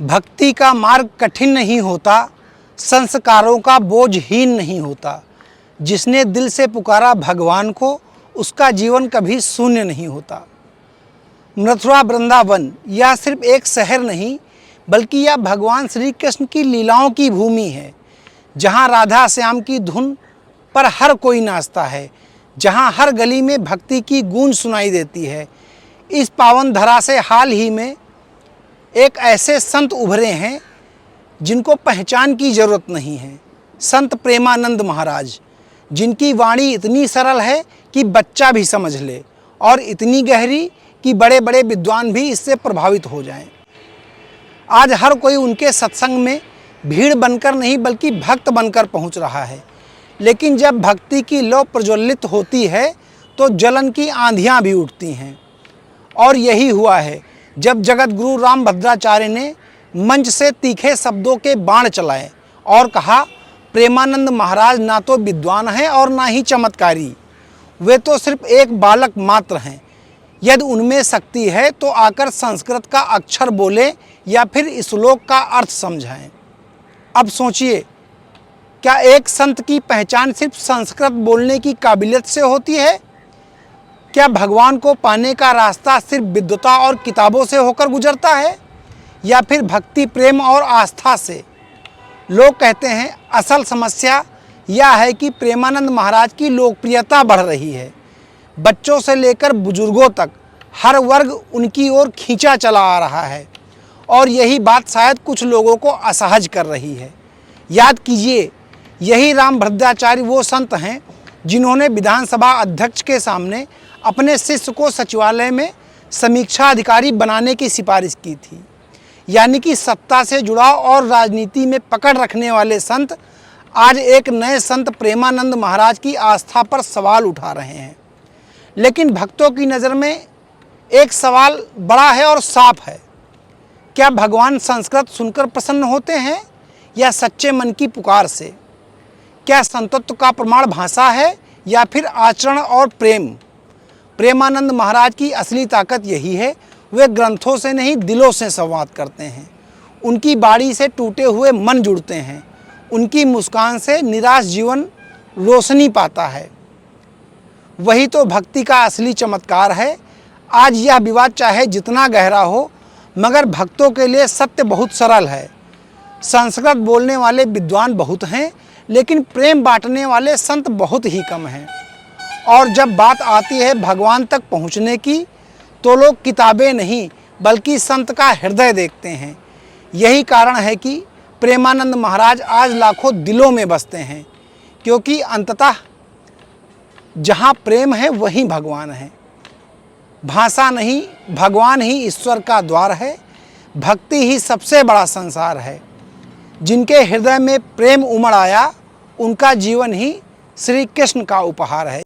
भक्ति का मार्ग कठिन नहीं होता, संस्कारों का बोझहीन नहीं होता। जिसने दिल से पुकारा भगवान को, उसका जीवन कभी शून्य नहीं होता। मथुरा वृंदावन यह सिर्फ एक शहर नहीं, बल्कि यह भगवान श्री कृष्ण की लीलाओं की भूमि है, जहाँ राधा श्याम की धुन पर हर कोई नाचता है, जहाँ हर गली में भक्ति की गूंज सुनाई देती है। इस पावन धरा से हाल ही में एक ऐसे संत उभरे हैं जिनको पहचान की जरूरत नहीं है। संत प्रेमानंद महाराज, जिनकी वाणी इतनी सरल है कि बच्चा भी समझ ले, और इतनी गहरी कि बड़े बड़े विद्वान भी इससे प्रभावित हो जाएं। आज हर कोई उनके सत्संग में भीड़ बनकर नहीं, बल्कि भक्त बनकर पहुंच रहा है। लेकिन जब भक्ति की लौ प्रज्वलित होती है तो जलन की आंधियां भी उठती हैं। और यही हुआ है जब जगत गुरु रामभद्राचार्य ने मंच से तीखे शब्दों के बाण चलाए और कहा, प्रेमानंद महाराज ना तो विद्वान हैं और ना ही चमत्कारी, वे तो सिर्फ एक बालक मात्र हैं। यदि उनमें शक्ति है तो आकर संस्कृत का अक्षर बोले या फिर श्लोक का अर्थ समझाएं। अब सोचिए, क्या एक संत की पहचान सिर्फ संस्कृत बोलने की काबिलियत से होती है? क्या भगवान को पाने का रास्ता सिर्फ विद्वता और किताबों से होकर गुजरता है, या फिर भक्ति, प्रेम और आस्था से? लोग कहते हैं असल समस्या यह है कि प्रेमानंद महाराज की लोकप्रियता बढ़ रही है। बच्चों से लेकर बुजुर्गों तक हर वर्ग उनकी ओर खींचा चला आ रहा है, और यही बात शायद कुछ लोगों को असहज कर रही है। याद कीजिए, यही रामभद्राचार्य वो संत हैं जिन्होंने विधानसभा अध्यक्ष के सामने अपने शिष्य को सचिवालय में समीक्षा अधिकारी बनाने की सिफारिश की थी। यानी कि सत्ता से जुड़ाव और राजनीति में पकड़ रखने वाले संत आज एक नए संत प्रेमानंद महाराज की आस्था पर सवाल उठा रहे हैं। लेकिन भक्तों की नज़र में एक सवाल बड़ा है और साफ है। क्या भगवान संस्कृत सुनकर प्रसन्न होते हैं या सच्चे मन की पुकार से? क्या संतत्व का प्रमाण भाषा है या फिर आचरण और प्रेम? प्रेमानंद महाराज की असली ताकत यही है, वे ग्रंथों से नहीं, दिलों से संवाद करते हैं। उनकी बाणी से टूटे हुए मन जुड़ते हैं, उनकी मुस्कान से निराश जीवन रोशनी पाता है। वही तो भक्ति का असली चमत्कार है। आज यह विवाद चाहे जितना गहरा हो, मगर भक्तों के लिए सत्य बहुत सरल है। संस्कृत बोलने वाले विद्वान बहुत हैं, लेकिन प्रेम बांटने वाले संत बहुत ही कम हैं। और जब बात आती है भगवान तक पहुंचने की, तो लोग किताबें नहीं बल्कि संत का हृदय देखते हैं। यही कारण है कि प्रेमानंद महाराज आज लाखों दिलों में बसते हैं, क्योंकि अंततः जहाँ प्रेम है वहीं भगवान है। भाषा नहीं, भगवान ही ईश्वर का द्वार है। भक्ति ही सबसे बड़ा संसार है। जिनके हृदय में प्रेम उमड़ आया, उनका जीवन ही श्री कृष्ण का उपहार है।